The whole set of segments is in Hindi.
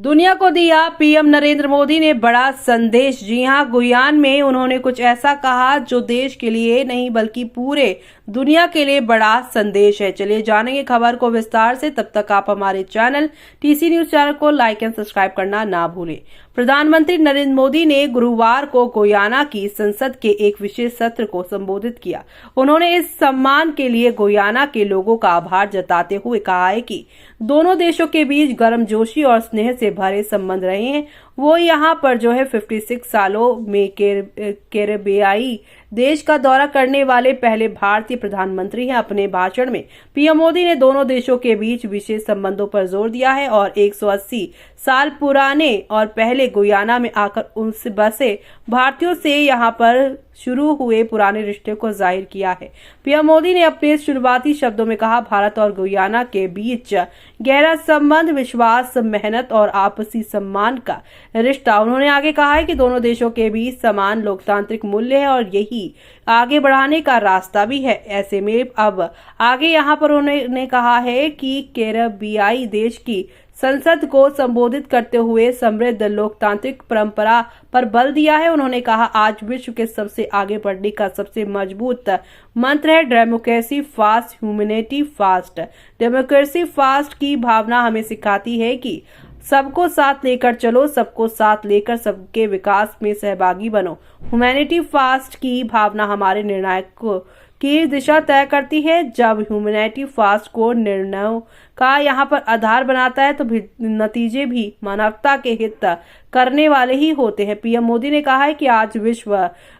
दुनिया को दिया पीएम नरेंद्र मोदी ने बड़ा संदेश। जी हां, गुयान में उन्होंने कुछ ऐसा कहा जो देश के लिए नहीं बल्कि पूरे दुनिया के लिए बड़ा संदेश है। चलिए जानेंगे खबर को विस्तार से। तब तक आप हमारे चैनल टीसी न्यूज चैनल को लाइक एंड सब्सक्राइब करना ना भूलें। प्रधानमंत्री नरेंद्र मोदी ने गुरुवार को गुयाना की संसद के एक विशेष सत्र को संबोधित किया। उन्होंने इस सम्मान के लिए गुयाना के लोगों का आभार जताते हुए कहा है कि दोनों देशों के बीच गर्मजोशी और स्नेह से भरे संबंध रहे हैं। वो यहाँ पर 56 सालों में कैरेबियाई देश का दौरा करने वाले पहले भारतीय प्रधानमंत्री हैं। अपने भाषण में पीएम मोदी ने दोनों देशों के बीच विशेष संबंधों पर जोर दिया है और 180 साल पुराने और पहले गुयाना में आकर उनसे बसे भारतीयों से यहाँ पर शुरू हुए पुराने रिश्ते को जाहिर किया है। पीएम मोदी ने अपने शुरुआती शब्दों में कहा, भारत और गुयाना के बीच गहरा संबंध, विश्वास, मेहनत और आपसी सम्मान का रिश्ता। उन्होंने आगे कहा है कि दोनों देशों के बीच समान लोकतांत्रिक मूल्य है और यही आगे बढ़ाने का रास्ता भी है। ऐसे में अब आगे यहाँ पर उन्होंने कहा है कि कैरेबियाई देश की संसद को संबोधित करते हुए समृद्ध लोकतांत्रिक परंपरा पर बल दिया है। उन्होंने कहा, आज विश्व के सबसे आगे बढ़ने का सबसे मजबूत मंत्र है democracy fast, humanity fast. Democracy fast की भावना हमें सिखाती है कि सबको साथ लेकर चलो, सबको साथ लेकर सबके विकास में सहभागी बनो। ह्यूमैनिटी फास्ट की भावना हमारे निर्णायक की दिशा तय करती है। जब ह्यूमैनिटी फास्ट को निर्णयों का यहाँ पर आधार बनाता है तो नतीजे भी मानवता के हित करने वाले ही होते हैं। पीएम मोदी ने कहा है कि आज विश्व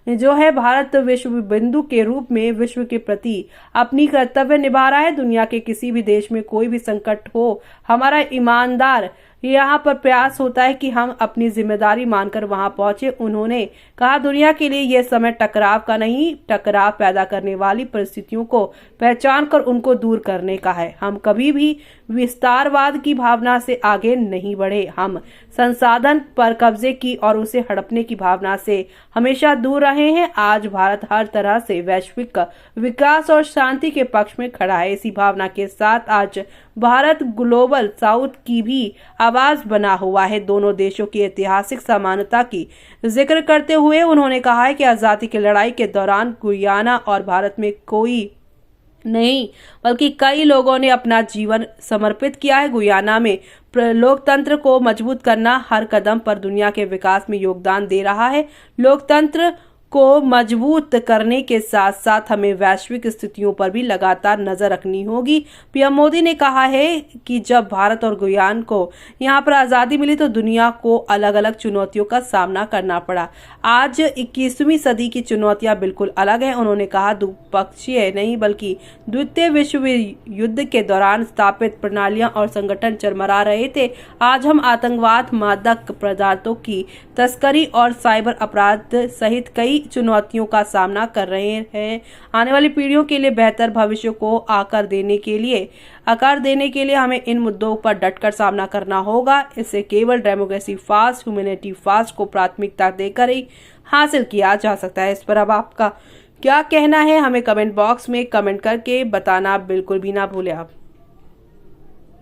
जो है, भारत विश्व बिंदु के रूप में विश्व के प्रति अपनी कर्तव्य निभा रहा है। दुनिया के किसी भी देश में कोई भी संकट हो, हमारा ईमानदार यहाँ पर प्रयास होता है कि हम अपनी जिम्मेदारी मानकर वहां पहुंचे। उन्होंने कहा, दुनिया के लिए यह समय टकराव का नहीं, टकराव पैदा करने वाली परिस्थितियों को पहचान कर उनको दूर करने का है। हम कभी भी विस्तारवाद की भावना से आगे नहीं बढ़े। हम संसाधन पर कब्जे की और उसे हड़पने की भावना से हमेशा दूर रहे हैं। आज भारत हर तरह से वैश्विक विकास और शांति के पक्ष में खड़ा है। इसी भावना के साथ आज भारत ग्लोबल साउथ की भी आवाज बना हुआ है। दोनों देशों की ऐतिहासिक समानता की जिक्र करते हुए उन्होंने कहा है कि आजादी की लड़ाई के दौरान गुयाना और भारत में कोई नहीं बल्कि कई लोगों ने अपना जीवन समर्पित किया है। गुयाना में लोकतंत्र को मजबूत करना हर कदम पर दुनिया के विकास में योगदान दे रहा है। लोकतंत्र को मजबूत करने के साथ साथ हमें वैश्विक स्थितियों पर भी लगातार नजर रखनी होगी। पीएम मोदी ने कहा है कि जब भारत और गुयाना को यहाँ पर आजादी मिली तो दुनिया को अलग अलग चुनौतियों का सामना करना पड़ा। आज 21वीं सदी की चुनौतियां बिल्कुल अलग हैं। उन्होंने कहा, द्विपक्षीय नहीं बल्कि द्वितीय विश्व युद्ध के दौरान स्थापित प्रणालियां और संगठन चरमरा रहे थे। आज हम आतंकवाद, मादक पदार्थों की तस्करी और साइबर अपराध सहित कई चुनौतियों का सामना कर रहे हैं। आने वाली पीढ़ियों के लिए बेहतर भविष्य को आकार देने के लिए हमें इन मुद्दों पर डटकर सामना करना होगा। इसे केवल डेमोक्रेसी फास्ट, ह्यूमैनिटी फास्ट को प्राथमिकता देकर ही हासिल किया जा सकता है। इस पर अब आपका क्या कहना है, हमें कमेंट बॉक्स में कमेंट करके बताना बिल्कुल भी ना भूलें आप।